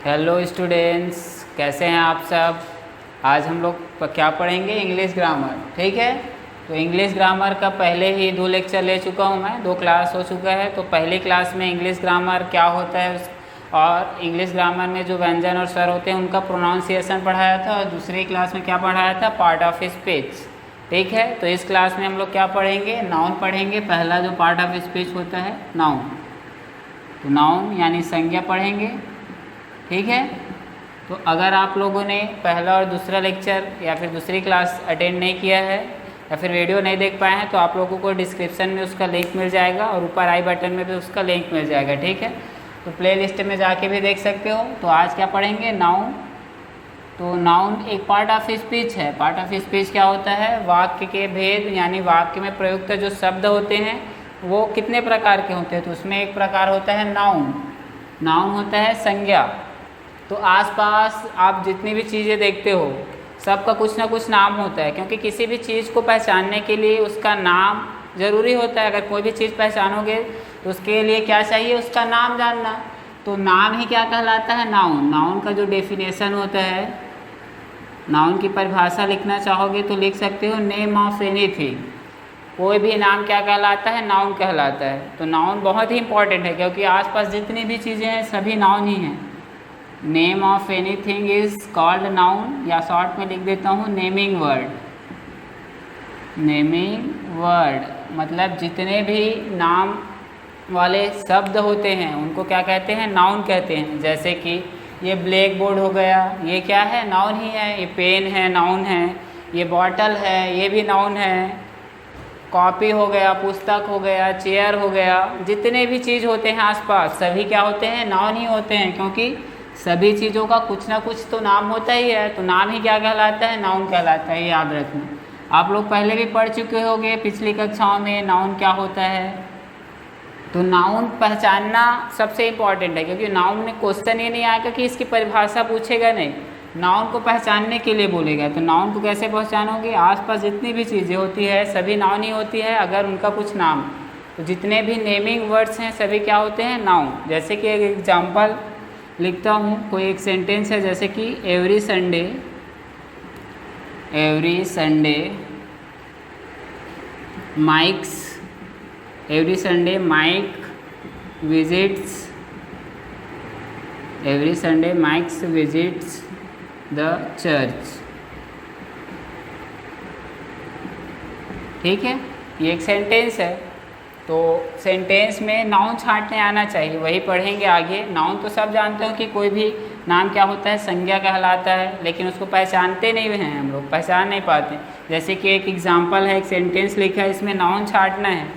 Hello students, कैसे हैं आप सब। आज हम लोग क्या पढ़ेंगे, इंग्लिश ग्रामर। ठीक है, तो इंग्लिश ग्रामर का पहले ही 2 लेक्चर ले चुका हूं मैं, 2 क्लास हो चुका है। तो पहली क्लास में इंग्लिश ग्रामर क्या होता है और इंग्लिश ग्रामर में जो व्यंजन और स्वर होते हैं उनका प्रोनाउंसिएशन पढ़ाया था, और दूसरी क्लास में क्या पढ़ाया था, पार्ट ऑफ स्पीच। ठीक है, तो इस क्लास में हम लोग क्या पढ़ेंगे, नाउन पढ़ेंगे। पहला जो पार्ट ऑफ स्पीच होता है नाउन, तो नाउन यानी संज्ञा पढ़ेंगे। ठीक है, तो अगर आप लोगों ने पहला और दूसरा लेक्चर या फिर दूसरी क्लास अटेंड नहीं किया है या फिर वीडियो नहीं देख पाए हैं तो आप लोगों को डिस्क्रिप्शन में उसका लिंक मिल जाएगा और ऊपर आई बटन में भी उसका लिंक मिल जाएगा। ठीक है, तो प्ले लिस्ट में जाके भी देख सकते हो। तो आज क्या पढ़ेंगे, नाउन। तो नाउन एक पार्ट ऑफ स्पीच है। पार्ट ऑफ स्पीच क्या होता है, वाक्य के भेद यानी वाक्य में प्रयुक्त जो शब्द होते हैं वो कितने प्रकार के होते हैं। तो उसमें एक प्रकार होता है नाउन। नाउन होता है संज्ञा। तो आसपास आप जितनी भी चीज़ें देखते हो सबका कुछ ना कुछ नाम होता है, क्योंकि किसी भी चीज़ को पहचानने के लिए उसका नाम ज़रूरी होता है। अगर कोई भी चीज़ पहचानोगे तो उसके लिए क्या चाहिए, उसका नाम जानना। तो नाम ही क्या कहलाता है, नाउन। नाउन का जो डेफिनेशन होता है, नाउन की परिभाषा लिखना चाहोगे तो लिख सकते हो, नेम ऑफ एनीथिंग। कोई भी नाम क्या कहलाता है, नाउन कहलाता है। तो नाउन बहुत ही इंपॉर्टेंट है, क्योंकि आसपास जितनी भी चीज़ें हैं सभी नाउन ही हैं। Name of anything is called noun, या शॉर्ट में लिख देता हूँ नेमिंग वर्ड। नेमिंग वर्ड मतलब जितने भी नाम वाले शब्द होते हैं उनको क्या कहते हैं, नाउन कहते हैं। जैसे कि ये ब्लैक बोर्ड हो गया, ये क्या है, नाउन ही है। ये पेन है, नाउन है। ये बॉटल है, ये भी नाउन है। कॉपी हो गया, पुस्तक हो गया, चेयर हो गया, जितने भी चीज़ होते हैं आसपास सभी क्या होते हैं, नाउन ही होते हैं। क्योंकि सभी चीज़ों का कुछ ना कुछ तो नाम होता ही है। तो नाम ही क्या कहलाता है, नाउन कहलाता है। याद रखना, आप लोग पहले भी पढ़ चुके होंगे पिछली कक्षाओं में नाउन क्या होता है। तो नाउन पहचानना सबसे इम्पॉर्टेंट है, क्योंकि नाउन में क्वेश्चन ये नहीं आएगा कि इसकी परिभाषा पूछेगा, नहीं, नाउन को पहचानने के लिए बोलेगा। तो नाउन को कैसे पहचानोगे, आसपास जितनी भी चीज़ें होती है सभी नाउन ही होती है अगर उनका कुछ नाम। तो जितने भी नेमिंग वर्ड्स हैं सभी क्या होते हैं, नाउन। जैसे कि एक एग्जाम्पल लिखता हूँ, कोई एक सेंटेंस है, जैसे कि every Sunday Mike visits the church. ठीक है, ये एक सेंटेंस है। तो सेंटेंस में नाउन छांटने आना चाहिए, वही पढ़ेंगे आगे। नाउन तो सब जानते हो कि कोई भी नाम क्या होता है, संज्ञा कहलाता है, लेकिन उसको पहचानते नहीं हैं हम लोग, पहचान नहीं पाते। जैसे कि एक एग्जांपल है, एक सेंटेंस लिखा है, इसमें नाउन छांटना है।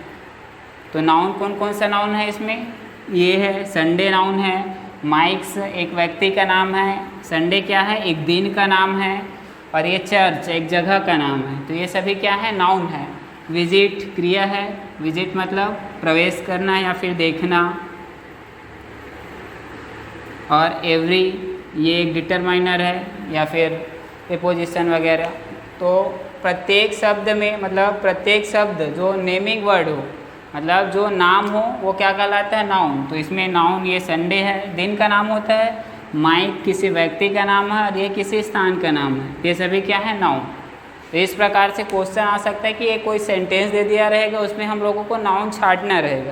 तो नाउन कौन कौन सा नाउन है इसमें, ये है संडे नाउन है, माइक्स एक व्यक्ति का नाम है, संडे क्या है, एक दिन का नाम है, और ये चर्च एक जगह का नाम है। तो ये सभी क्या है, नाउन है। विजिट क्रिया है, विजिट मतलब प्रवेश करना या फिर देखना। और एवरी ये एक डिटरमाइनर है या फिर प्रीपोजिशन वगैरह। तो प्रत्येक शब्द में मतलब प्रत्येक शब्द जो नेमिंग वर्ड हो, मतलब जो नाम हो, वो क्या कहलाता है, नाउन। तो इसमें नाउन ये संडे है, दिन का नाम होता है, माइक किसी व्यक्ति का नाम है, और ये किसी स्थान का नाम है। ये सभी क्या है, नाउन। तो इस प्रकार से क्वेश्चन आ सकता है कि ये कोई सेंटेंस दे दिया रहेगा, उसमें हम लोगों को नाउन छांटना रहेगा।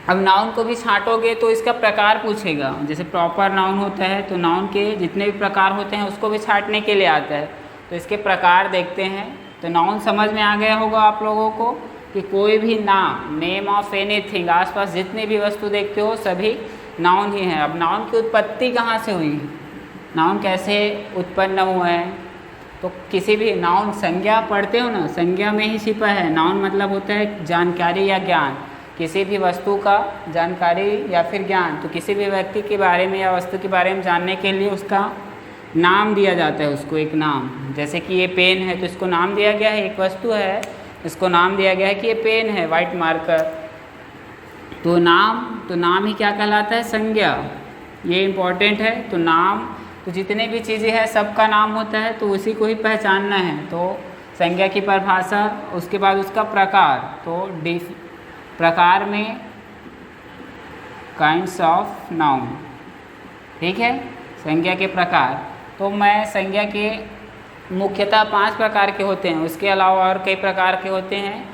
अब नाउन को भी छांटोगे तो इसका प्रकार पूछेगा। जैसे प्रॉपर नाउन होता है, तो नाउन के जितने भी प्रकार होते हैं उसको भी छांटने के लिए आता है। तो इसके प्रकार देखते हैं। तो नाउन समझ में आ गया होगा आप लोगों को कि कोई भी नाम, नेम ऑफ एनीथिंग, आसपास जितनी भी वस्तु देखते हो सभी नाउन ही हैं। अब नाउन की उत्पत्ति कहाँ से हुई, नाउन कैसे उत्पन्न हुआ है। तो किसी भी नाउन, संज्ञा पढ़ते हो ना, संज्ञा में ही छिपा है। नाउन मतलब होता है जानकारी या ज्ञान, किसी भी वस्तु का जानकारी या फिर ज्ञान। तो किसी भी व्यक्ति के बारे में या वस्तु के बारे में जानने के लिए उसका नाम दिया जाता है, उसको एक नाम। जैसे कि ये पेन है तो इसको नाम दिया गया है, एक वस्तु है, इसको नाम दिया गया है कि ये पेन है, वाइट मार्कर। तो नाम ही क्या कहलाता है, संज्ञा। ये इम्पॉर्टेंट है। तो नाम, तो जितने भी चीज़ें हैं सबका नाम होता है, तो उसी को ही पहचानना है। तो संज्ञा की परिभाषा, उसके बाद उसका प्रकार। तो प्रकार में काइंड्स ऑफ नाउन, ठीक है। संज्ञा के प्रकार, तो मैं संज्ञा के मुख्यतः 5 प्रकार के होते हैं, उसके अलावा और कई प्रकार के होते हैं,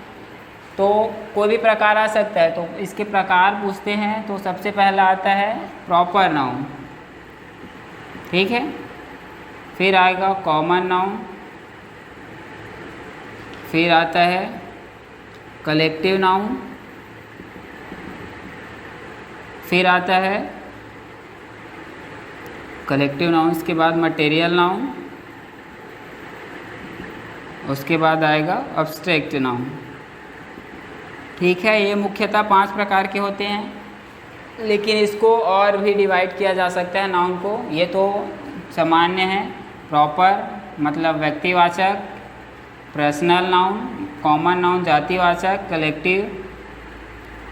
तो कोई भी प्रकार आ सकता है। तो इसके प्रकार पूछते हैं तो सबसे पहला आता है प्रॉपर नाउन, ठीक है। फिर आएगा कॉमन नाउन, फिर आता है कलेक्टिव नाउन, फिर आता है कलेक्टिव नाउन्स के बाद मटेरियल नाउन, उसके बाद आएगा अब्स्ट्रैक्ट नाउन, ठीक है। ये मुख्यतः 5 प्रकार के होते हैं, लेकिन इसको और भी डिवाइड किया जा सकता है नाउन को। ये तो सामान्य है, प्रॉपर मतलब व्यक्तिवाचक, पर्सनल नाउन, कॉमन नाउन जातिवाचक, कलेक्टिव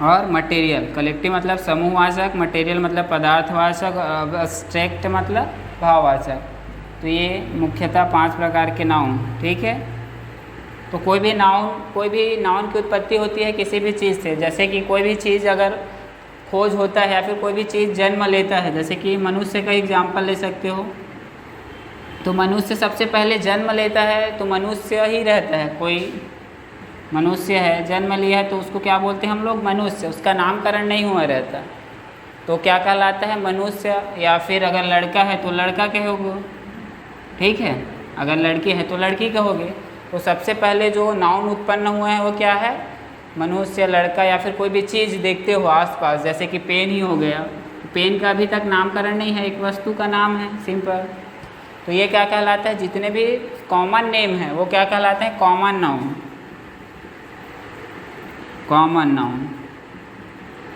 और मटेरियल। कलेक्टिव मतलब समूहवाचक, मटेरियल मतलब पदार्थवाचक, अब्स्ट्रैक्ट मतलब भाववाचक। तो ये मुख्यतः 5 प्रकार के नाउन, ठीक है। तो कोई भी नाउन की उत्पत्ति होती है किसी भी चीज़ से, जैसे कि कोई भी चीज़ अगर खोज होता है या फिर कोई भी चीज़ जन्म लेता है, जैसे कि मनुष्य का एग्जाम्पल ले सकते हो। तो मनुष्य सबसे पहले जन्म लेता है तो मनुष्य ही रहता है, कोई मनुष्य है जन्म लिया है तो उसको क्या बोलते हैं हम लोग, मनुष्य। उसका नामकरण नहीं हुआ रहता, तो क्या कहलाता है, मनुष्य। या फिर अगर लड़का है तो लड़का कहोगे, ठीक है। अगर लड़की है तो लड़की कहोगे। तो सबसे पहले जो नाउन उत्पन्न हुए हैं वो क्या है, मनुष्य, लड़का, या फिर कोई भी चीज़ देखते हो आसपास, जैसे कि पेन ही हो गया। तो पेन का अभी तक नामकरण नहीं है, एक वस्तु का नाम है, सिंपल। तो ये क्या कहलाता है, जितने भी कॉमन नेम हैं वो क्या कहलाते हैं, कॉमन नाउन। कॉमन नाउन,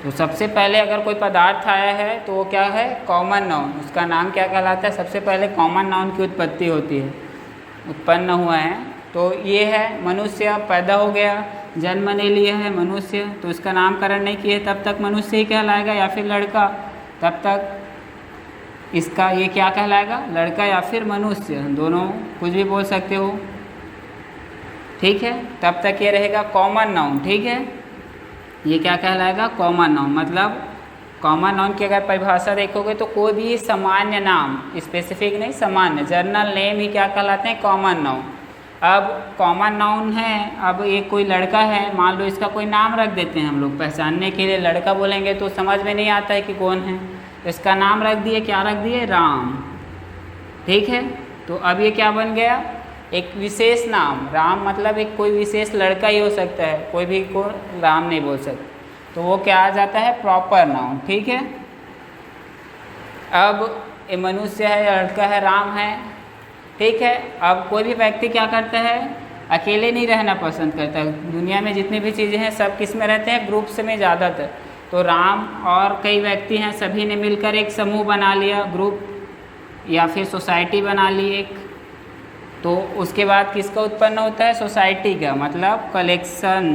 तो सबसे पहले अगर कोई पदार्थ आया है तो वो क्या है, कॉमन नाउन। उसका नाम क्या कहलाता है, सबसे पहले कॉमन नाउन की उत्पत्ति होती है, उत्पन्न हुआ है। तो ये है मनुष्य, पैदा हो गया, जन्म ले लिया है मनुष्य, तो इसका नामकरण नहीं किए तब तक मनुष्य ही कहलाएगा, या फिर लड़का, तब तक इसका ये क्या कहलाएगा, लड़का या फिर मनुष्य, दोनों कुछ भी बोल सकते हो, ठीक है। तब तक ये रहेगा कॉमन नाउन, ठीक है। ये क्या कहलाएगा, कॉमन नाउन। मतलब कॉमन नाउन की अगर परिभाषा देखोगे तो कोई भी सामान्य नाम, स्पेसिफिक नहीं, सामान्य, जनरल नेम ही क्या कहलाते हैं, कॉमन नाउन। अब कॉमन नाउन है, अब ये कोई लड़का है, मान लो इसका कोई नाम रख देते हैं हम लोग पहचानने के लिए। लड़का बोलेंगे तो समझ में नहीं आता है कि कौन है, तो इसका नाम रख दिए, क्या रख दिए, राम, ठीक है। तो अब ये क्या बन गया, एक विशेष नाम। राम मतलब एक कोई विशेष लड़का ही हो सकता है, कोई भी को राम नहीं बोल सकते, तो वो क्या आ जाता है, प्रॉपर नाउन, ठीक है। अब ये मनुष्य है, लड़का है, राम है, ठीक है। अब कोई भी व्यक्ति क्या करता है, अकेले नहीं रहना पसंद करता। दुनिया में जितनी भी चीज़ें हैं सब किस में रहते हैं, ग्रुप्स में ज़्यादातर। तो राम और कई व्यक्ति हैं, सभी ने मिलकर एक समूह बना लिया, ग्रुप या फिर सोसाइटी बना ली एक। तो उसके बाद किसका उत्पन्न होता है, सोसाइटी का, मतलब कलेक्शन।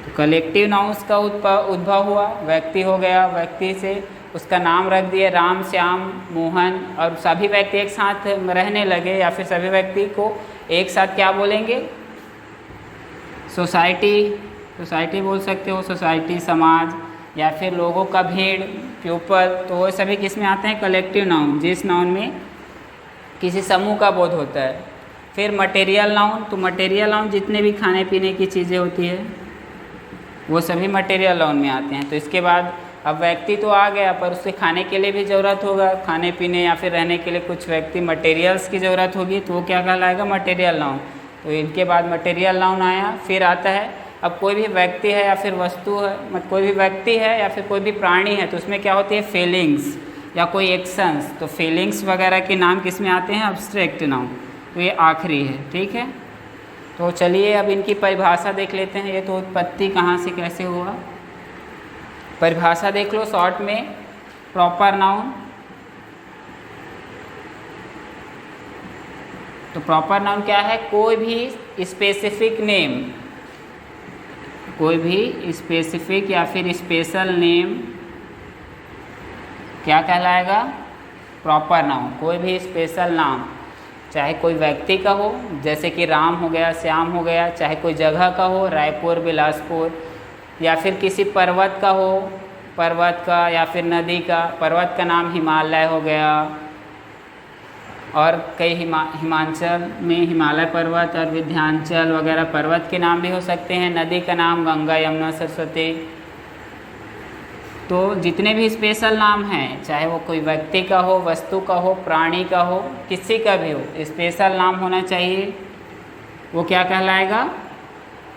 तो कलेक्टिव नाउन्स का उद्भव हुआ, व्यक्ति हो गया, व्यक्ति से उसका नाम रख दिए, राम, श्याम, मोहन, और सभी व्यक्ति एक साथ रहने लगे, या फिर सभी व्यक्ति को एक साथ क्या बोलेंगे, सोसाइटी। सोसाइटी बोल सकते हो, सोसाइटी, समाज, या फिर लोगों का भीड़, पीपल। तो वो सभी किस में आते हैं, कलेक्टिव नाउन, जिस नाउन में किसी समूह का बोध होता है। फिर मटेरियल नाउन, तो मटेरियल नाउन जितने भी खाने पीने की चीज़ें होती है वो सभी मटेरियल नाउन में आते हैं। तो इसके बाद अब व्यक्ति तो आ गया, पर उससे खाने के लिए भी ज़रूरत होगा, खाने पीने या फिर रहने के लिए कुछ व्यक्ति मटेरियल्स की ज़रूरत होगी, तो वो क्या कहलाएगा, मटेरियल नाउन। तो इनके बाद मटेरियल नाउन आया। फिर आता है, अब कोई भी व्यक्ति है या फिर वस्तु है, मतलब कोई भी व्यक्ति है या फिर कोई भी प्राणी है, तो उसमें क्या होती है, फीलिंग्स या कोई एक्शंस। तो फीलिंग्स वगैरह के नाम किस में आते हैं, अब्स्ट्रैक्ट नाउन। तो ये आखिरी है, ठीक है। तो चलिए अब इनकी परिभाषा देख लेते हैं। ये तो उत्पत्ति कहाँ से कैसे हुआ, परिभाषा देख लो शॉर्ट में। प्रॉपर नाउन, तो प्रॉपर नाउन क्या है, कोई भी स्पेसिफिक नेम, कोई भी स्पेसिफिक या फिर स्पेशल नेम क्या कहलाएगा, प्रॉपर नाउन। कोई भी स्पेशल नाम, चाहे कोई व्यक्ति का हो, जैसे कि राम हो गया, श्याम हो गया, चाहे कोई जगह का हो, रायपुर, बिलासपुर, या फिर किसी पर्वत का हो, पर्वत का या फिर नदी का। पर्वत का नाम हिमालय हो गया, और कई हिमाचल में हिमालय पर्वत और विंध्याचल वगैरह पर्वत के नाम भी हो सकते हैं। नदी का नाम गंगा, यमुना, सरस्वती। तो जितने भी स्पेशल नाम हैं, चाहे वो कोई व्यक्ति का हो, वस्तु का हो, प्राणी का हो, किसी का भी हो, स्पेशल नाम होना चाहिए। वो क्या कहलाएगा?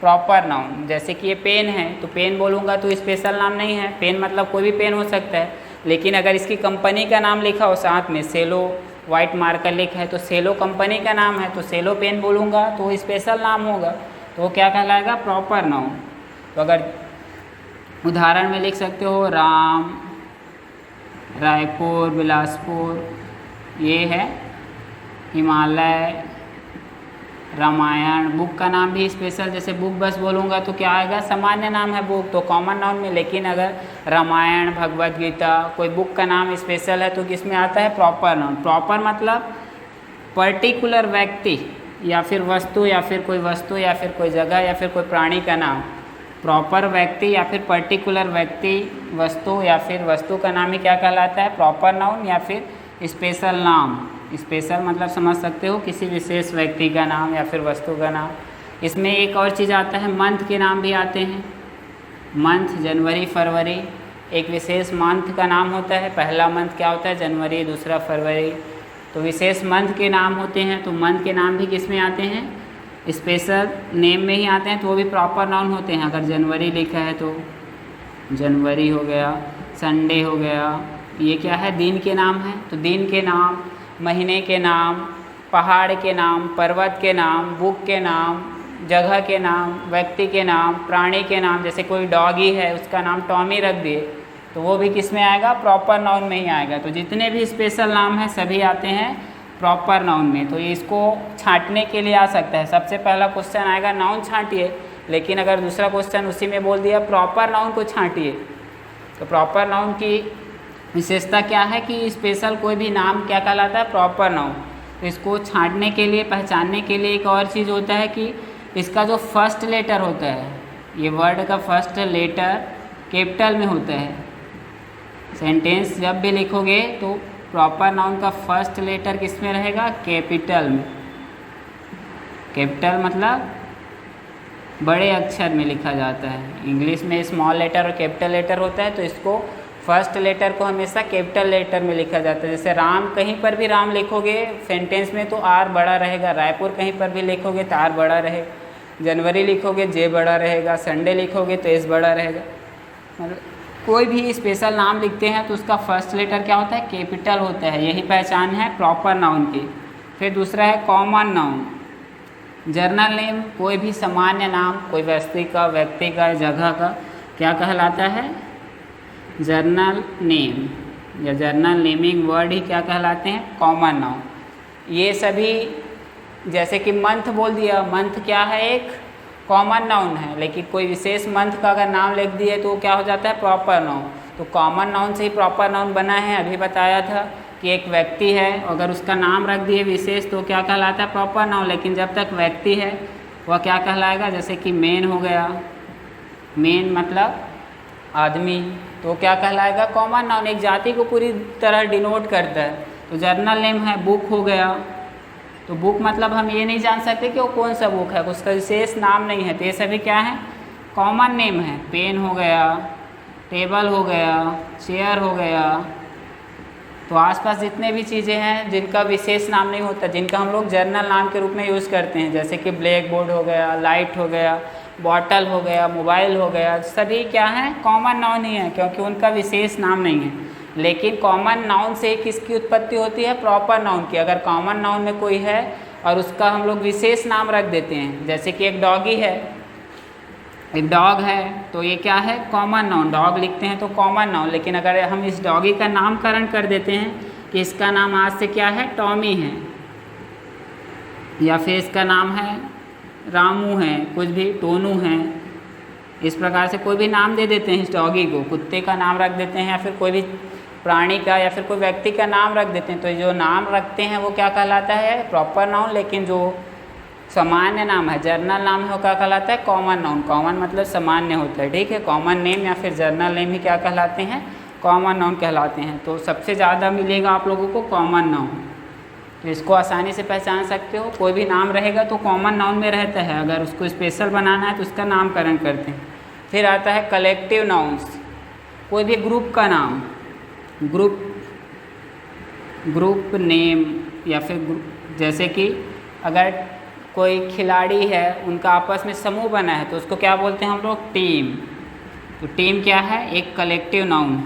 Proper noun. जैसे कि ये पेन है, तो पेन बोलूँगा तो स्पेशल नाम नहीं है। पेन मतलब कोई भी पेन हो सकता है, लेकिन अगर इसकी कंपनी का नाम लिखा हो साथ में, सेलो वाइट मार्कर लिखा है, तो सेलो कंपनी का नाम है, तो सेलो पेन बोलूँगा तो वो स्पेशल नाम होगा, तो वो क्या कहलाएगा? Proper noun. तो अगर उदाहरण में लिख सकते हो राम, रायपुर, बिलासपुर, ये है हिमालय, रामायण। बुक का नाम भी स्पेशल, जैसे बुक बस बोलूँगा तो क्या आएगा? सामान्य नाम है बुक, तो कॉमन नाउन में। लेकिन अगर रामायण, भगवत गीता, कोई बुक का नाम स्पेशल है तो किस में आता है? Proper noun. प्रॉपर मतलब पर्टिकुलर व्यक्ति या फिर वस्तु, या फिर कोई वस्तु, या फिर कोई जगह, या फिर कोई प्राणी का नाम। प्रॉपर व्यक्ति या फिर पर्टिकुलर व्यक्ति, वस्तु या फिर वस्तु का नाम ही क्या कहलाता है? प्रॉपर नाउन या फिर स्पेशल नाम। स्पेशल मतलब समझ सकते हो किसी विशेष व्यक्ति का नाम या फिर वस्तु का नाम। इसमें एक और चीज़ आता है, मंथ के नाम भी आते हैं। मंथ, जनवरी, फरवरी, एक विशेष मंथ का नाम होता है। पहला मंथ क्या होता है? जनवरी, दूसरा फरवरी। तो विशेष मंथ के नाम होते हैं, तो मंथ के नाम भी किस में आते हैं? स्पेशल नेम में ही आते हैं, तो वो भी प्रॉपर नाउन होते हैं। अगर जनवरी लिखा है तो जनवरी हो गया, संडे हो गया। ये क्या है? दिन के नाम है, तो दिन के नाम, महीने के नाम, पहाड़ के नाम, पर्वत के नाम, बुक के नाम, जगह के नाम, व्यक्ति के नाम, प्राणी के नाम। जैसे कोई डॉगी है, उसका नाम टॉमी रख दिए, तो वो भी किस में आएगा? प्रॉपर नाउन में ही आएगा। तो जितने भी स्पेशल नाम हैं सभी आते हैं प्रॉपर नाउन में। तो ये इसको छांटने के लिए आ सकता है। सबसे पहला क्वेश्चन आएगा नाउन छांटिए, लेकिन अगर दूसरा क्वेश्चन उसी में बोल दिया प्रॉपर नाउन को छांटिए, तो प्रॉपर नाउन की विशेषता क्या है कि स्पेशल कोई भी नाम क्या कहलाता है? Proper noun. तो इसको छांटने के लिए, पहचानने के लिए एक और चीज़ होता है कि इसका जो फर्स्ट लेटर होता है, ये वर्ड का फर्स्ट लेटर कैपिटल में होता है। सेंटेंस जब भी लिखोगे तो प्रॉपर नाउन का फर्स्ट लेटर किस में रहेगा? कैपिटल में। कैपिटल मतलब बड़े अक्षर में लिखा जाता है। इंग्लिश में स्मॉल लेटर और कैपिटल लेटर होता है, तो इसको फर्स्ट लेटर को हमेशा कैपिटल लेटर में लिखा जाता है। जैसे राम, कहीं पर भी राम लिखोगे सेंटेंस में तो आर बड़ा रहेगा। रायपुर कहीं पर भी लिखोगे तो आर बड़ा रहेगा। जनवरी लिखोगे जे बड़ा रहेगा। संडे लिखोगे तो एस बड़ा रहेगा। मतलब कोई भी स्पेशल नाम लिखते हैं तो उसका फर्स्ट लेटर क्या होता है? कैपिटल होता है। यही पहचान है प्रॉपर नाउन की। फिर दूसरा है कॉमन नाउन। जर्नल नेम, कोई भी सामान्य नाम, कोई व्यक्ति का, जगह का क्या कहलाता है? जर्नल नेम या जर्नल नेमिंग वर्ड ही क्या कहलाते हैं? Common noun. ये सभी, जैसे कि मंथ बोल दिया, मंथ क्या है? एक कॉमन नाउन है, लेकिन कोई विशेष मंथ का अगर नाम लिख दिए तो क्या हो जाता है? Proper noun. तो कॉमन नाउन से ही प्रॉपर नाउन बना है। अभी बताया था कि एक व्यक्ति है, अगर उसका नाम रख दिए विशेष तो क्या कहलाता है? Proper noun. लेकिन जब तक व्यक्ति है वह क्या कहलाएगा? जैसे कि मैन हो गया, मैन मतलब आदमी, तो क्या कहलाएगा? Common noun. एक जाति को पूरी तरह डिनोट करता है। तो जर्नल नेम है, बुक हो गया, तो बुक मतलब हम ये नहीं जान सकते कि वो कौन सा बुक है, उसका विशेष नाम नहीं है, तो ये सभी क्या है? कॉमन नेम है। पेन हो गया, टेबल हो गया, चेयर हो गया। तो आसपास जितने भी चीज़ें हैं जिनका विशेष नाम नहीं होता, जिनका हम लोग जर्नल नाम के रूप में यूज़ करते हैं, जैसे कि ब्लैक बोर्ड हो गया, लाइट हो गया, बॉटल हो गया, मोबाइल हो गया, सभी क्या हैं? कॉमन नाउन ही है, क्योंकि उनका विशेष नाम नहीं है। लेकिन कॉमन नाउन से किसकी उत्पत्ति होती है? प्रॉपर नाउन की। अगर कॉमन नाउन में कोई है और उसका हम लोग विशेष नाम रख देते हैं, जैसे कि एक डॉगी है, एक डॉग है, तो ये क्या है? Common noun. डॉग लिखते हैं तो कॉमन नाउन। लेकिन अगर हम इस डॉगी का नामकरण कर देते हैं कि इसका नाम आज से क्या है? टॉमी है, या फिर इसका नाम है रामू है, कुछ भी टोनू है, इस प्रकार से कोई भी नाम दे देते हैं इस डॉगी को। कुत्ते का नाम रख देते हैं, या फिर कोई भी प्राणी का या फिर कोई व्यक्ति का नाम रख देते हैं, तो जो नाम रखते हैं वो क्या कहलाता है? Proper noun. लेकिन जो सामान्य नाम है, जर्नल नाम है वो क्या कहलाता है, कॉमन नाउन। कॉमन मतलब सामान्य होता है, ठीक है। कॉमन नेम या फिर जर्नल नेम ही क्या कहलाते हैं, कॉमन नाउन कहलाते हैं। तो सबसे ज़्यादा मिलेगा आप लोगों को कॉमन नाउन, तो इसको आसानी से पहचान सकते हो। कोई भी नाम रहेगा तो कॉमन नाउन में रहता है, अगर उसको स्पेशल बनाना है तो उसका नामकरण करते हैं। फिर आता है कलेक्टिव नाउन्स, कोई भी ग्रुप का नाम, ग्रुप नेम या फिर जैसे कि अगर कोई खिलाड़ी है उनका आपस में समूह बना है तो उसको क्या बोलते हैं हम लोग, टीम। तो टीम क्या है, एक कलेक्टिव नाउन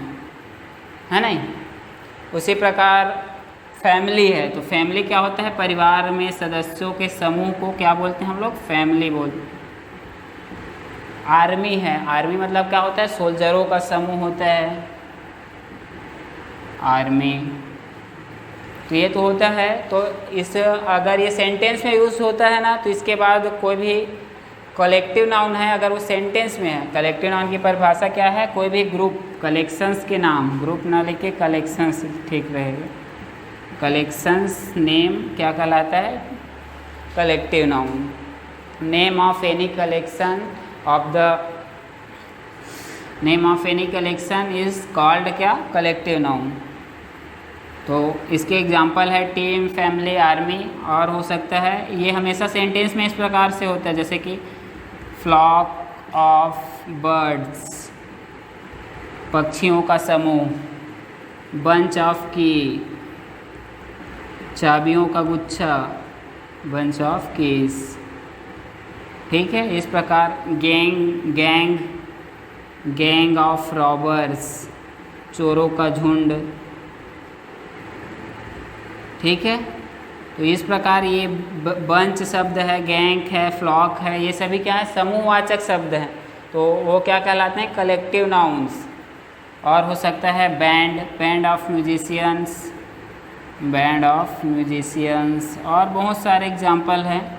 है नहीं। उसी प्रकार फैमिली है, तो फैमिली क्या होता है, परिवार में सदस्यों के समूह को क्या बोलते हैं हम लोग, फैमिली बोलते हैं। आर्मी है, आर्मी मतलब क्या होता है, सोल्जरों का समूह होता है, आर्मी। तो ये तो होता है। तो इस अगर ये सेंटेंस में यूज़ होता है ना, तो इसके बाद कोई भी कलेक्टिव नाउन है अगर वो सेंटेंस में है, कलेक्टिव नाउन की परिभाषा क्या है, कोई भी ग्रुप, कलेक्शंस के नाम, ग्रुप ना लिखे कलेक्शंस ठीक रहेगा। कलेक्शंस नेम क्या कहलाता है, collective noun. Name of any collection is called क्या, कलेक्टिव नाउन। तो इसके एग्जांपल है टीम, फैमिली, आर्मी। और हो सकता है ये हमेशा सेंटेंस में इस प्रकार से होता है, जैसे कि फ्लॉक ऑफ बर्ड्स, पक्षियों का समूह, बंच ऑफ की, चाबियों का गुच्छा, बंच ऑफ कीज, ठीक है। इस प्रकार गैंग ऑफ रॉबर्स, चोरों का झुंड, ठीक है। तो इस प्रकार ये बंच शब्द है, गैंग है, फ्लॉक है, ये सभी क्या है, समूहवाचक शब्द हैं। तो वो क्या कहलाते हैं, कलेक्टिव नाउन्स। और हो सकता है बैंड ऑफ म्यूजिशियंस, और बहुत सारे एग्जाम्पल हैं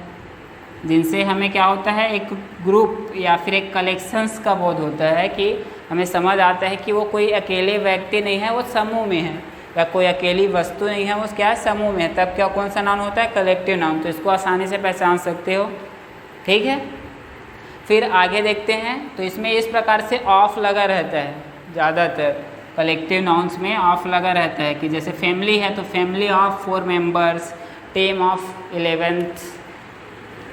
जिनसे हमें क्या होता है, एक ग्रुप या फिर एक कलेक्शंस का बोध होता है, कि हमें समझ आता है कि वो कोई अकेले व्यक्ति नहीं है, वो समूह में है, या कोई अकेली वस्तु नहीं है, वो क्या है, समूह में है। तब क्या कौन सा नाउन होता है, कलेक्टिव नाउन। तो इसको आसानी से पहचान सकते हो, ठीक है। फिर आगे देखते हैं, तो इसमें इस प्रकार से ऑफ लगा रहता है, ज़्यादातर कलेक्टिव नाउन्स में ऑफ लगा रहता है, कि जैसे फैमिली है तो family of 4 members, team of 11th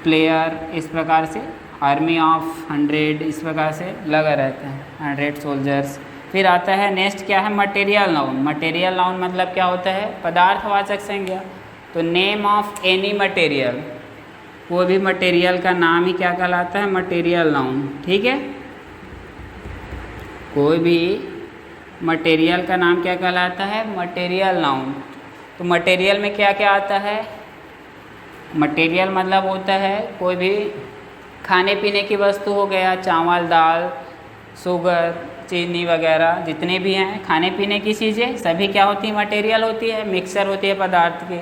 player, इस प्रकार से आर्मी ऑफ 100, इस प्रकार से लगा रहता है, 100 सोल्जर्स। फिर आता है नेक्स्ट क्या है, मटेरियल नाउन। मटेरियल नाउन मतलब क्या होता है, पदार्थवाचक संज्ञा। तो नेम ऑफ एनी मटेरियल, कोई भी मटेरियल का नाम ही क्या कहलाता है, मटेरियल नाउन, ठीक है। कोई भी मटेरियल का नाम क्या कहलाता है, मटेरियल नाउन। तो मटेरियल में क्या क्या आता है, मटेरियल मतलब होता है कोई भी खाने पीने की वस्तु हो गया, चावल, दाल, शुगर, चीनी वगैरह, जितने भी हैं खाने पीने की चीज़ें, सभी क्या होती है, मटेरियल होती है, मिक्सर होती है पदार्थ के।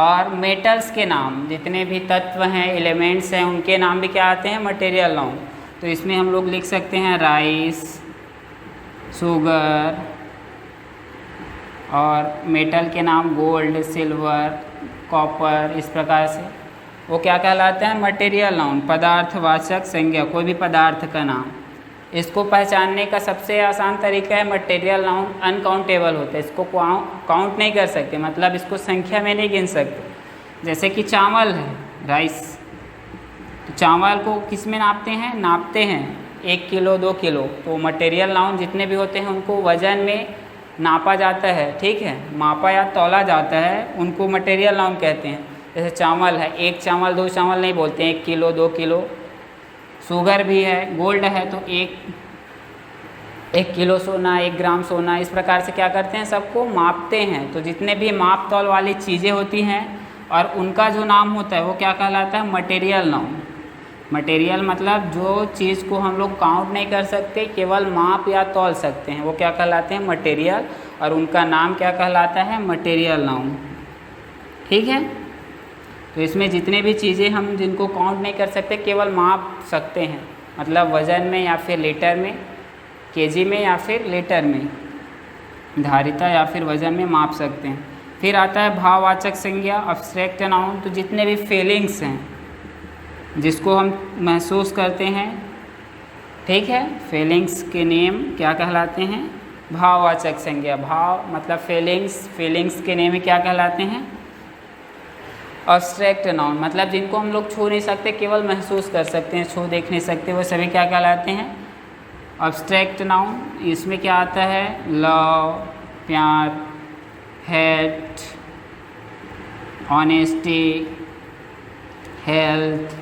और मेटल्स के नाम, जितने भी तत्व हैं, एलिमेंट्स हैं, उनके नाम भी क्या आते हैं, मटेरियल नाउन। तो इसमें हम लोग लिख सकते हैं राइस, शुगर, और मेटल के नाम गोल्ड, सिल्वर, कॉपर, इस प्रकार से वो क्या कहलाते हैं, मटेरियल नाउन, पदार्थवाचक संज्ञा, कोई भी पदार्थ का नाम। इसको पहचानने का सबसे आसान तरीका है, मटेरियल नाउन अनकाउंटेबल होता है, इसको काउंट नहीं कर सकते, मतलब इसको संख्या में नहीं गिन सकते। जैसे कि चावल है, राइस, तो चावल को किस में नापते हैं, 1 किलो 2 किलो। तो मटेरियल नाउन जितने भी होते हैं उनको वजन में नापा जाता है, ठीक है, मापा या तौला जाता है, उनको मटेरियल नाउन कहते हैं। जैसे चावल है, 1 चावल 2 चावल नहीं बोलते हैं, 1 किलो 2 किलो। शुगर भी है, गोल्ड है, तो 1 किलो सोना, 1 ग्राम सोना, इस प्रकार से क्या करते हैं, सबको मापते हैं। तो जितने भी माप तौल वाली चीज़ें होती हैं और उनका जो नाम होता है वो क्या कहलाता है, मटेरियल नाउन। मटेरियल मतलब जो चीज़ को हम लोग काउंट नहीं कर सकते, केवल माप या तौल सकते हैं, वो क्या कहलाते हैं, मटेरियल, और उनका नाम क्या कहलाता है, मटेरियल नाउन, ठीक है। तो इसमें जितने भी चीज़ें हम जिनको काउंट नहीं कर सकते, केवल माप सकते हैं, मतलब वज़न में या फिर लीटर में, केजी में या फिर लीटर में, धारिता या फिर वज़न में माप सकते हैं। फिर आता है भाववाचक संज्ञा, अब्स्ट्रैक्ट नाउन। तो जितने भी फीलिंग्स हैं, जिसको हम महसूस करते हैं, ठीक है। फीलिंग्स के नेम क्या कहलाते हैं? भाववाचक संज्ञा। भाव मतलब फीलिंग्स, फीलिंग्स के नेम क्या कहलाते हैं? अब्स्ट्रैक्ट नाउन, मतलब जिनको हम लोग छू नहीं सकते, केवल महसूस कर सकते हैं, छू देख नहीं सकते, वो सभी क्या कहलाते हैं? Abstract noun. इसमें क्या आता है? लव, प्यार, हेट, ऑनेस्टी, हेल्थ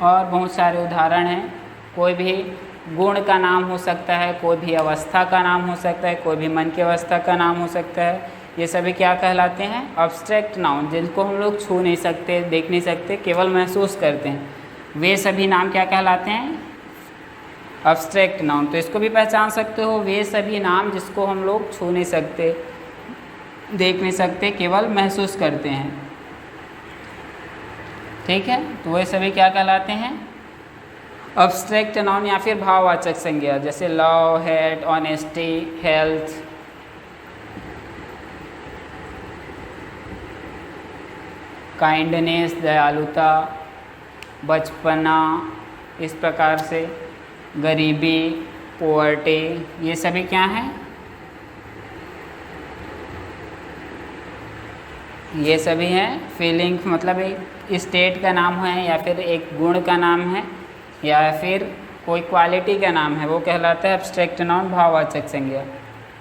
और बहुत सारे उदाहरण हैं। कोई भी गुण का नाम हो सकता है, कोई भी अवस्था का नाम हो सकता है, कोई भी मन की अवस्था का नाम हो सकता है। ये सभी क्या कहलाते हैं? अब्स्ट्रैक्ट नाउन, जिनको हम लोग छू नहीं सकते, देख नहीं सकते, केवल महसूस करते हैं, वे सभी नाम क्या कहलाते हैं? Abstract noun. तो इसको भी पहचान सकते हो, वे सभी नाम जिसको हम लोग छू नहीं सकते, देख नहीं सकते, केवल महसूस करते हैं, ठीक है। तो वे सभी क्या कहलाते हैं? अब्स्ट्रैक्ट नाउन या फिर भाववाचक संज्ञा, जैसे love, hate, honesty, health. Kindness, दयालुता, बचपना, इस प्रकार से गरीबी, पोवर्टी, ये सभी क्या हैं? ये सभी हैं फीलिंग, मतलब एक स्टेट का नाम है या फिर एक गुण का नाम है या फिर कोई क्वालिटी का नाम है, वो कहलाता है अब्स्ट्रैक्ट नाउन, भाववाचक संज्ञा।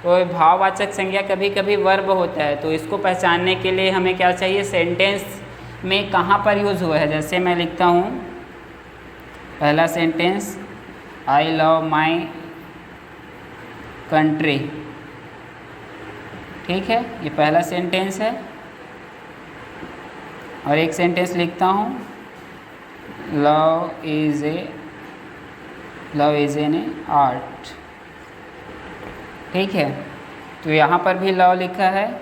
तो भाववाचक संज्ञा कभी कभी वर्ब होता है, तो इसको पहचानने के लिए हमें क्या चाहिए? सेंटेंस में कहाँ पर यूज़ हुआ है। जैसे मैं लिखता हूँ पहला sentence, I love my country, ठीक है, ये पहला सेंटेंस है। और एक सेंटेंस लिखता हूँ, लव इज़ एन आर्ट, ठीक है। तो यहाँ पर भी लव लिखा है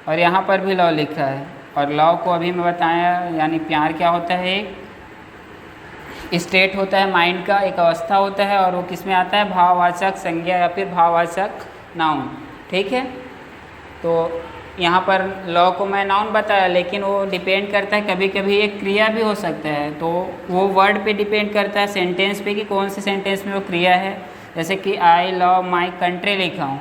और यहाँ पर भी लव लिखा है। और लव को अभी मैं बताया, यानी प्यार क्या होता है? एक स्टेट होता है माइंड का, एक अवस्था होता है, और वो किस में आता है? भाववाचक संज्ञा या फिर भाववाचक नाउन, ठीक है। तो यहाँ पर लव को मैं नाउन बताया, लेकिन वो डिपेंड करता है, कभी कभी एक क्रिया भी हो सकता है, तो वो वर्ड पे डिपेंड करता है, सेंटेंस पे, कि कौन से सेंटेंस में वो क्रिया है। जैसे कि आई लव माई कंट्री लिखा हूँ,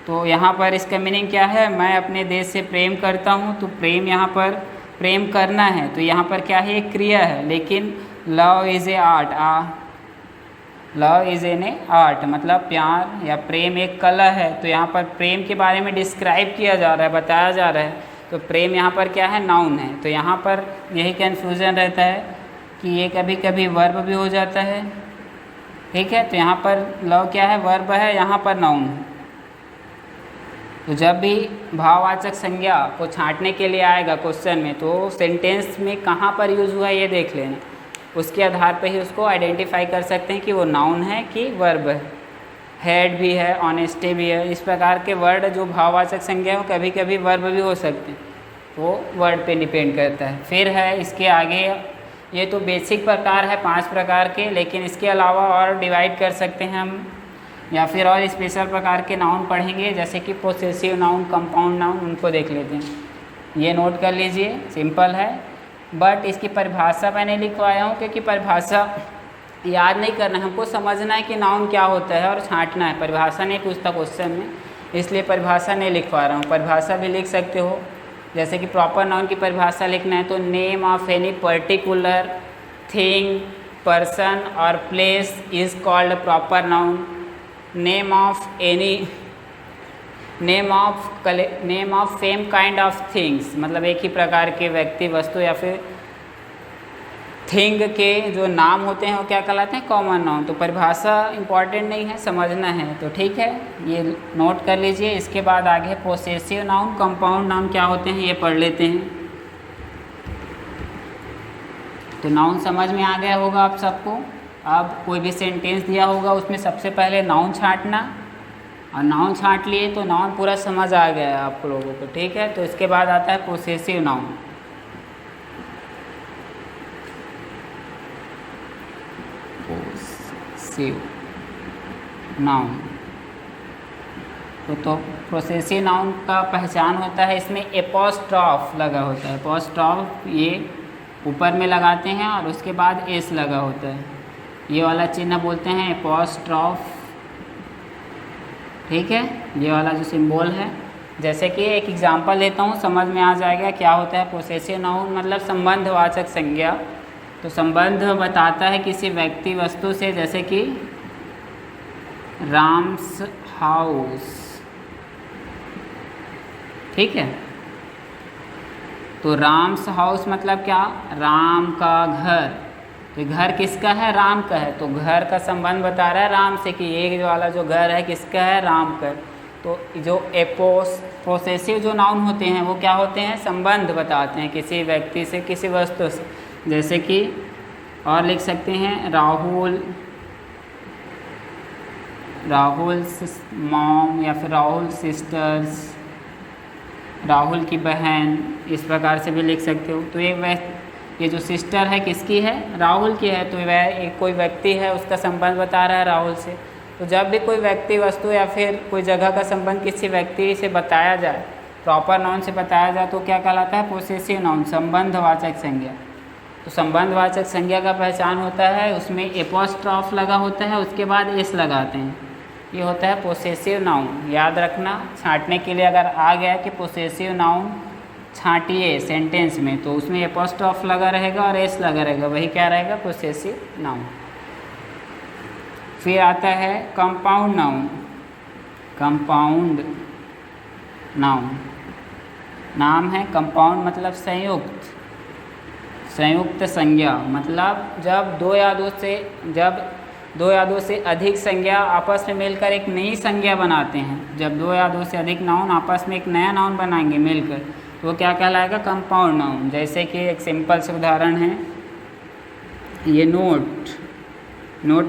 तो यहाँ पर इसका मीनिंग क्या है? मैं अपने देश से प्रेम करता हूँ, तो प्रेम यहाँ पर प्रेम करना है, तो यहाँ पर क्या है? एक क्रिया है। लेकिन love is a art, love is an art मतलब प्यार या प्रेम एक कला है, तो यहाँ पर प्रेम के बारे में डिस्क्राइब किया जा रहा है, बताया जा रहा है, तो प्रेम यहाँ पर क्या है? नाउन है। तो यहाँ पर यही कन्फ्यूज़न रहता है कि ये कभी कभी वर्ब भी हो जाता है, ठीक है। तो यहाँ पर लव क्या है? वर्ब है, यहाँ पर नाउन है। तो जब भी भाववाचक संज्ञा को छांटने के लिए आएगा क्वेश्चन में, तो सेंटेंस में कहाँ पर यूज़ हुआ है ये देख लेना, उसके आधार पर ही उसको आइडेंटिफाई कर सकते हैं कि वो नाउन है कि वर्ब है। हेड भी है, ऑनेस्टी भी है, इस प्रकार के वर्ड जो भाववाचक संज्ञा हो कभी कभी वर्ब भी हो सकते हैं, वो वर्ड पे डिपेंड करता है। फिर है इसके आगे, ये तो बेसिक प्रकार है 5 प्रकार के, लेकिन इसके अलावा और डिवाइड कर सकते हैं हम, या फिर और स्पेशल प्रकार के नाउन पढ़ेंगे, जैसे कि पोसेसिव नाउन, कंपाउंड नाउन, उनको देख लेते हैं। ये नोट कर लीजिए, सिंपल है, बट इसकी परिभाषा मैंने लिखवाया हूँ क्योंकि परिभाषा याद नहीं करना है, हमको समझना है कि नाउन क्या होता है और छांटना है। परिभाषा नहीं पूछता क्वेश्चन में, इसलिए परिभाषा नहीं लिखवा रहा हूँ। परिभाषा भी लिख सकते हो, जैसे कि प्रॉपर नाउन की परिभाषा लिखना है तो name of any particular thing, person और place is called proper noun. Name of same kind of things, मतलब एक ही प्रकार के व्यक्ति, वस्तु या फिर थिंग के जो नाम होते हैं वो क्या कहलाते हैं? Common noun. तो परिभाषा इंपॉर्टेंट नहीं है, समझना है, तो ठीक है, ये नोट कर लीजिए। इसके बाद आगे पोसेसिव नाउन, कंपाउंड नाउन क्या होते हैं ये पढ़ लेते हैं। तो नाउन समझ में आ गया होगा आप सबको। अब कोई भी सेंटेंस दिया होगा उसमें सबसे पहले नाउन छांटना, और नाउन छांट लिए तो नाउन पूरा समझ आ गया है आप लोगों को, ठीक है। तो इसके बाद आता है पोसेसिव नाउन। पोसेसिव नाउन तो पोसेसिव नाउन का पहचान होता है, इसमें एपोस्ट्रॉफ लगा होता है। एपोस्ट्रॉफ ये ऊपर में लगाते हैं और उसके बाद एस लगा होता है, ये वाला चिन्ह बोलते हैं एपोस्ट्रॉफ। ठीक है, ये वाला जो सिंबल है। जैसे कि एक एग्जांपल लेता हूँ, समझ में आ जाएगा क्या होता है पोसेसिव नाउन, मतलब संबंधवाचक संज्ञा। तो संबंध बताता है किसी व्यक्ति वस्तु से, जैसे कि राम्स हाउस। ठीक है, तो राम्स हाउस मतलब क्या, राम का घर। तो घर किसका है, राम का है, तो घर का संबंध बता रहा है राम से कि ये वाला जो घर है किसका है, राम का। तो जो पोसेसिव जो नाउन होते हैं वो क्या होते हैं, संबंध बताते हैं किसी व्यक्ति से किसी वस्तु से। जैसे कि और लिख सकते हैं राहुल मॉम, या फिर राहुल सिस्टर्स, राहुल की बहन, इस प्रकार से भी लिख सकते हो। तो ये जो सिस्टर है किसकी है, राहुल की है। तो वह एक कोई व्यक्ति है, उसका संबंध बता रहा है राहुल से। तो जब भी कोई व्यक्ति वस्तु या फिर कोई जगह का संबंध किसी व्यक्ति से बताया जाए, प्रॉपर नाउन से बताया जाए, तो क्या कहलाता है, पोसेसिव नाउन, संबंधवाचक संज्ञा। तो संबंधवाचक संज्ञा का पहचान होता है उसमें एपोस्ट्रॉफ लगा होता है, उसके बाद एस लगाते हैं, ये होता है पोसेसिव नाउन। याद रखना, छांटने के लिए अगर आ गया कि पोसेसिव नाउन छांटिए सेंटेंस में, तो उसमें एपोस्ट्रॉफ लगा रहेगा और एस लगा रहेगा, वही क्या रहेगा, पोसेसिव नाउन। फिर आता है कंपाउंड नाउन। कंपाउंड नाउन, नाम है कंपाउंड मतलब संयुक्त, संयुक्त संज्ञा। मतलब जब दो या दो से अधिक संज्ञा आपस में मिलकर एक नई संज्ञा बनाते हैं। जब दो या दो से अधिक नाउन आपस में एक नया नाउन बनाएंगे मिलकर, तो वो क्या कहलाएगा, कंपाउंड नाउन। जैसे कि एक सिंपल से उदाहरण है, ये नोट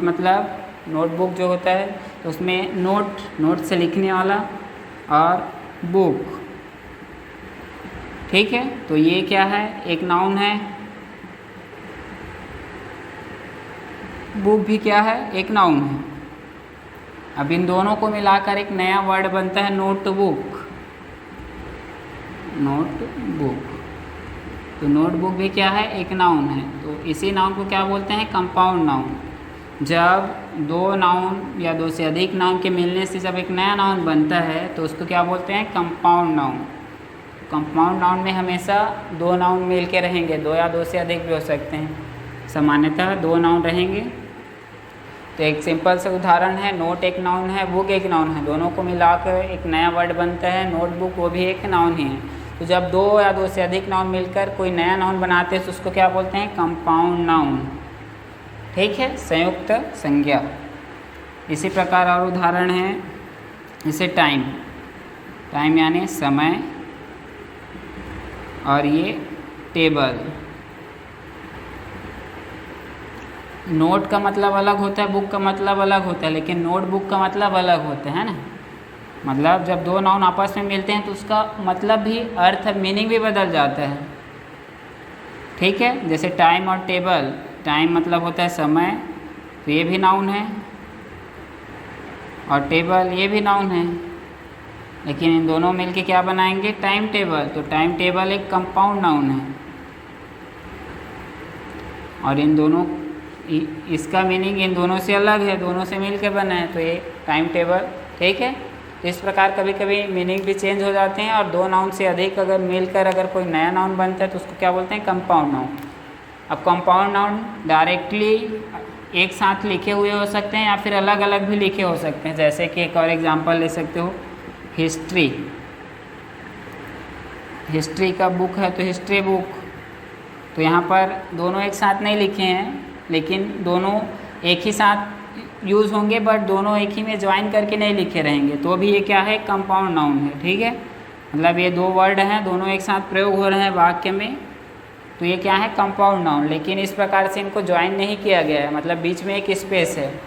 मतलब नोटबुक जो होता है, तो उसमें नोट से लिखने वाला, और बुक। ठीक है, तो ये क्या है, एक नाउन है। बुक भी क्या है, एक नाउन है। अब इन दोनों को मिलाकर एक नया वर्ड बनता है नोटबुक। तो नोटबुक भी क्या है, एक नाउन है। तो इसी नाउन को क्या बोलते हैं, कंपाउंड नाउन। जब दो नाउन या दो से अधिक नाउन के मिलने से जब एक नया नाउन बनता है, तो उसको क्या बोलते हैं, कंपाउंड नाउन। कंपाउंड नाउन में हमेशा दो नाउन मिल के रहेंगे, दो या दो से अधिक भी हो सकते हैं, सामान्यतः दो नाउन रहेंगे। तो एक सिंपल सा उदाहरण है, नोट एक नाउन है, बुक एक नाउन है, दोनों को मिलाकर एक नया वर्ड बनता है नोटबुक, वो भी एक नाउन ही है। तो जब दो या दो से अधिक नाउन मिलकर कोई नया नाउन बनाते हैं, तो उसको क्या बोलते हैं, कंपाउंड नाउन। ठीक है, संयुक्त संज्ञा। इसी प्रकार और उदाहरण है, जैसे टाइम यानी समय, और ये टेबल। नोट का मतलब अलग होता है, बुक का मतलब अलग होता है, लेकिन नोटबुक का मतलब अलग होता है ना। मतलब जब दो नाउन आपस में मिलते हैं तो उसका मतलब भी, अर्थ मीनिंग भी बदल जाता है। ठीक है, जैसे टाइम और टेबल। टाइम मतलब होता है समय, तो ये भी नाउन है, और टेबल ये भी नाउन है, लेकिन इन दोनों मिलके क्या बनाएंगे, टाइम टेबल। तो टाइम टेबल एक कंपाउंड नाउन है, और इन दोनों, इसका मीनिंग इन दोनों से अलग है, दोनों से मिलकर बना है, तो ये टाइम टेबल। ठीक है, तो इस प्रकार कभी कभी मीनिंग भी चेंज हो जाते हैं, और दो नाउन से अधिक अगर मिलकर अगर कोई नया नाउन बनता है तो उसको क्या बोलते हैं, कंपाउंड नाउन। अब कंपाउंड नाउन डायरेक्टली एक साथ लिखे हुए हो सकते हैं, या फिर अलग अलग भी लिखे हो सकते हैं। जैसे कि एक और एग्जांपल ले सकते हो, हिस्ट्री का बुक है, तो हिस्ट्री बुक। तो यहाँ पर दोनों एक साथ नहीं लिखे हैं, लेकिन दोनों एक ही साथ यूज़ होंगे, बट दोनों एक ही में ज्वाइन करके नहीं लिखे रहेंगे, तो भी ये क्या है, कंपाउंड नाउन है। ठीक है, मतलब ये दो वर्ड हैं, दोनों एक साथ प्रयोग हो रहे हैं वाक्य में, तो ये क्या है, कंपाउंड नाउन। लेकिन इस प्रकार से इनको ज्वाइन नहीं किया गया है, मतलब बीच में एक स्पेस है,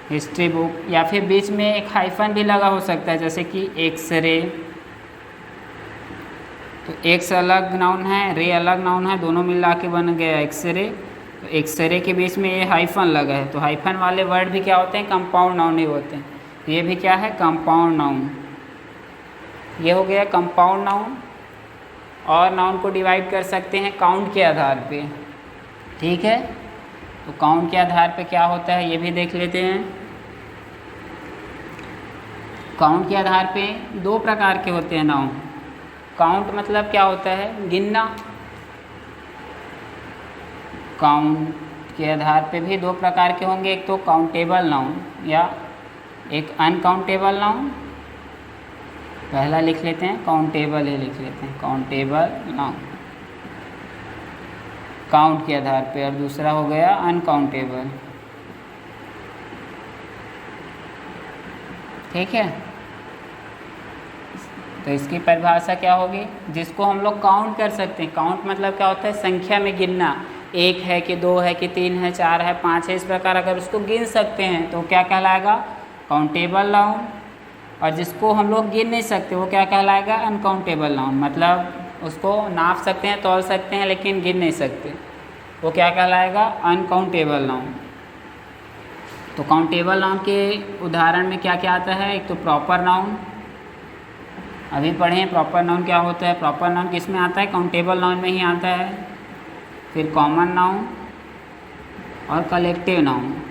हिस्ट्री बुक, या फिर बीच में एक हाइफन भी लगा हो सकता है, जैसे कि एक्सरे। तो एक्स अलग नाउन है, रे अलग नाउन है, दोनों मिला के बन गया एक्सरे। तो एक्सरे के बीच में ये हाइफन लगा है, तो हाइफन वाले वर्ड भी क्या होते हैं, कंपाउंड नाउन ही होते हैं। तो ये भी क्या है, कंपाउंड नाउन। ये हो गया कंपाउंड नाउन। और नाउन को डिवाइड कर सकते हैं काउंट के आधार पे। ठीक है, तो काउंट के आधार पे क्या होता है ये भी देख लेते हैं। काउंट के आधार पे दो प्रकार के होते हैं नाउन। काउंट मतलब क्या होता है, गिनना। काउंट के आधार पे भी दो प्रकार के होंगे, एक तो काउंटेबल नाउन या एक अनकाउंटेबल नाउन। पहला लिख लेते हैं काउंटेबल, ही लिख लेते हैं काउंटेबल नाउन काउंट के आधार पे, और दूसरा हो गया अनकाउंटेबल। ठीक है, तो इसकी परिभाषा क्या होगी, जिसको हम लोग काउंट कर सकते हैं। काउंट मतलब क्या होता है, संख्या में गिनना, एक है कि दो है कि तीन है, चार है, पाँच है, इस प्रकार अगर उसको गिन सकते हैं तो क्या कहलाएगा, काउंटेबल नाउन। और जिसको हम लोग गिन नहीं सकते वो क्या कहलाएगा, अनकाउंटेबल नाउन। मतलब उसको नाप सकते हैं, तौल सकते हैं, लेकिन गिन नहीं सकते, वो क्या कहलाएगा, अनकाउंटेबल नाउन। तो काउंटेबल नाउन के उदाहरण में क्या क्या आता है, एक तो प्रॉपर नाउन, अभी पढ़ें प्रॉपर नाउन क्या होता है। प्रॉपर नाउन किस में आता है, काउंटेबल नाउन में ही आता है। फिर कॉमन नाउन और कलेक्टिव नाउन,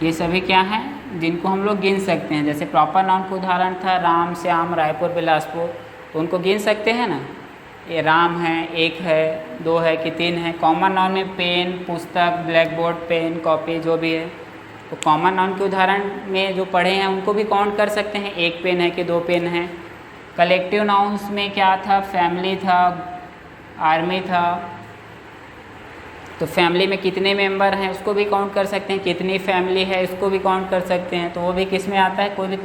ये सभी क्या हैं, जिनको हम लोग गिन सकते हैं। जैसे प्रॉपर नाउन का उदाहरण था राम, श्याम, रायपुर, बिलासपुर, तो उनको गिन सकते हैं ना, ये राम है, एक है, दो है कि तीन है। कॉमन नाउन में पेन, पुस्तक, ब्लैक बोर्ड, पेन, कॉपी, जो भी है। तो कॉमन नाउन के उदाहरण में जो पढ़े हैं उनको भी काउंट कर सकते हैं, एक पेन है कि दो पेन है। कलेक्टिव नाउन्स में क्या था, फैमिली था, आर्मी था, तो फैमिली में कितने मेंबर हैं उसको भी काउंट कर सकते हैं, कितनी फैमिली है इसको भी काउंट कर सकते हैं। तो वो भी किस में आता है, कोई भी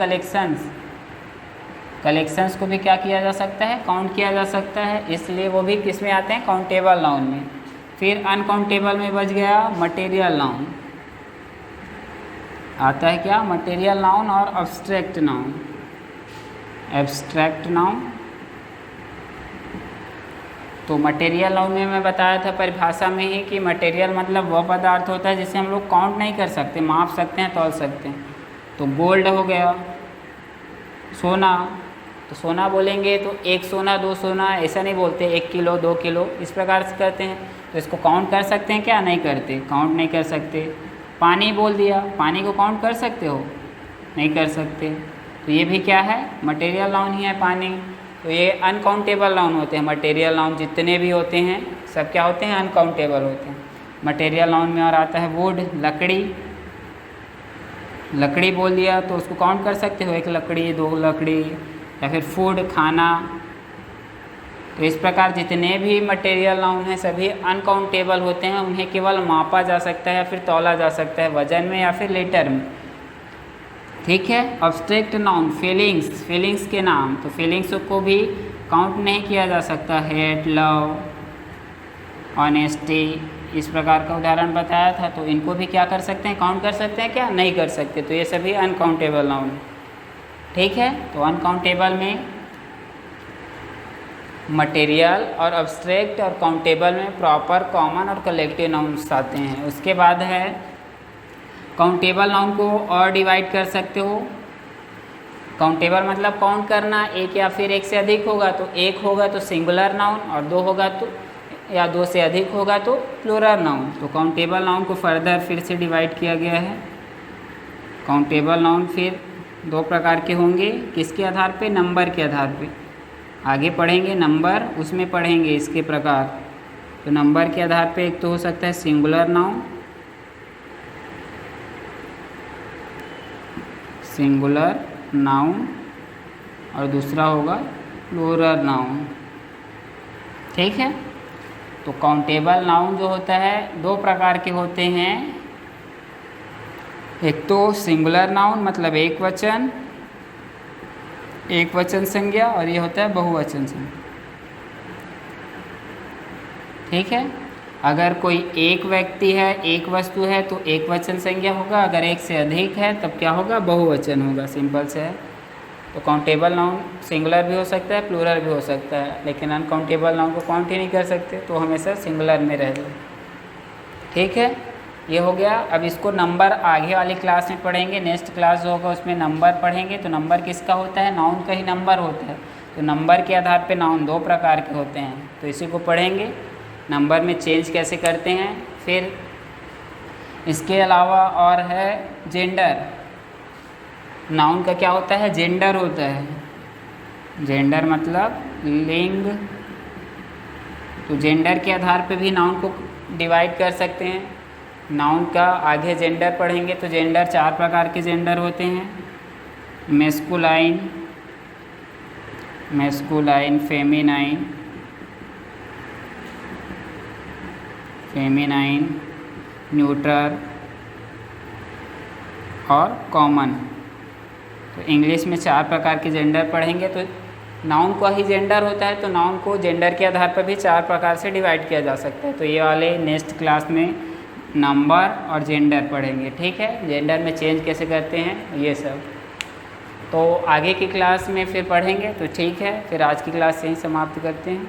कलेक्शंस को भी क्या किया जा सकता है, काउंट किया जा सकता है, इसलिए वो भी किस में आते हैं, काउंटेबल नाउन में। फिर अनकाउंटेबल में बच गया मटेरियल नाउन, आता है क्या, मटेरियल नाउन और अब्स्ट्रैक्ट नाउन। एब्स्ट्रैक्ट नाउन, तो मटेरियल नाउन में मैं बताया था परिभाषा में ही कि मटेरियल मतलब वह पदार्थ होता है जिसे हम लोग काउंट नहीं कर सकते, माप सकते हैं, तौल सकते हैं। तो गोल्ड हो गया, सोना, तो सोना बोलेंगे तो एक सोना, दो सोना, ऐसा नहीं बोलते, 1 किलो, 2 किलो, इस प्रकार से करते हैं। तो इसको काउंट कर सकते हैं क्या, नहीं करते, काउंट नहीं कर सकते। पानी बोल दिया, पानी को काउंट कर सकते हो, नहीं कर सकते, तो ये भी क्या है, मटेरियल नाउन ही है पानी। तो ये अनकाउंटेबल नाउन होते हैं। मटेरियल नाउन जितने भी होते हैं सब क्या होते हैं, अनकाउंटेबल होते हैं। मटेरियल नाउन में और आता है वुड, लकड़ी, लकड़ी बोल दिया तो उसको काउंट कर सकते हो, एक लकड़ी, दो लकड़ी, या फिर फूड, खाना। तो इस प्रकार जितने भी मटेरियल नाउन हैं सभी अनकाउंटेबल होते हैं, उन्हें केवल मापा जा सकता है या फिर तौला जा सकता है, वजन में या फिर लीटर में। ठीक है, अब्स्ट्रैक्ट नाउन, फीलिंग्स के नाम, तो फीलिंग्स को भी काउंट नहीं किया जा सकता। हेट, लव, ऑनेस्टी, इस प्रकार का उदाहरण बताया था, तो इनको भी क्या कर सकते हैं, काउंट कर सकते हैं क्या, नहीं कर सकते, तो ये सभी अनकाउंटेबल नाउन। ठीक है, तो अनकाउंटेबल में मटेरियल और अब्स्ट्रैक्ट और काउंटेबल में प्रॉपर, कॉमन और कलेक्टिव नाउन्स आते हैं। उसके बाद है काउंटेबल नाउन को और डिवाइड कर सकते हो। काउंटेबल मतलब काउंट करना, एक या फिर एक से अधिक होगा तो एक होगा तो सिंगुलर नाउन, और दो होगा तो या दो से अधिक होगा तो प्लूरल नाउन। तो काउंटेबल नाउन को फर्दर फिर से डिवाइड किया गया है। काउंटेबल नाउन फिर दो प्रकार के होंगे, किसके आधार पे, नंबर के आधार पे। आगे पढ़ेंगे नंबर, उसमें पढ़ेंगे इसके प्रकार। तो नंबर के आधार पे एक तो हो सकता है सिंगुलर नाउन, सिंगुलर नाउन, और दूसरा होगा प्लूरल नाउन। ठीक है, तो काउंटेबल नाउन जो होता है दो प्रकार के होते हैं, एक तो सिंगुलर नाउन मतलब एक वचन संज्ञा, और ये होता है बहुवचन संज्ञा। ठीक है, अगर कोई एक व्यक्ति है, एक वस्तु है तो एक वचन संज्ञा होगा, अगर एक से अधिक है तब क्या होगा, बहुवचन होगा, सिंपल से है। तो काउंटेबल नाउन सिंगुलर भी हो सकता है, प्लूरल भी हो सकता है, लेकिन अनकाउंटेबल नाउन को काउंट ही नहीं कर सकते, तो हमेशा सिंगुलर में रहेगा। ठीक है, ये हो गया। अब इसको नंबर आगे वाली क्लास में पढ़ेंगे, नेक्स्ट क्लास जो होगा उसमें नंबर पढ़ेंगे। तो नंबर किसका होता है, नाउन का ही नंबर होता है। तो नंबर के आधार पे नाउन दो प्रकार के होते हैं, तो इसी को पढ़ेंगे, नंबर में चेंज कैसे करते हैं। फिर इसके अलावा और है जेंडर। नाउन का क्या होता है, जेंडर होता है। जेंडर मतलब लिंग। तो जेंडर के आधार पे भी नाउन को डिवाइड कर सकते हैं। नाउन का आगे जेंडर पढ़ेंगे तो जेंडर 4 प्रकार के जेंडर होते हैं, मेस्कुलाइन, फेमिनाइन, न्यूट्रल और कॉमन। तो इंग्लिश में 4 प्रकार के जेंडर पढ़ेंगे। तो नाउन का ही जेंडर होता है, तो नाउन को जेंडर के आधार पर भी 4 प्रकार से डिवाइड किया जा सकता है। तो ये वाले नेक्स्ट क्लास में नंबर और जेंडर पढ़ेंगे, ठीक है। जेंडर में चेंज कैसे करते हैं ये सब तो आगे की क्लास में फिर पढ़ेंगे। तो ठीक है, फिर आज की क्लास यहीं समाप्त करते हैं।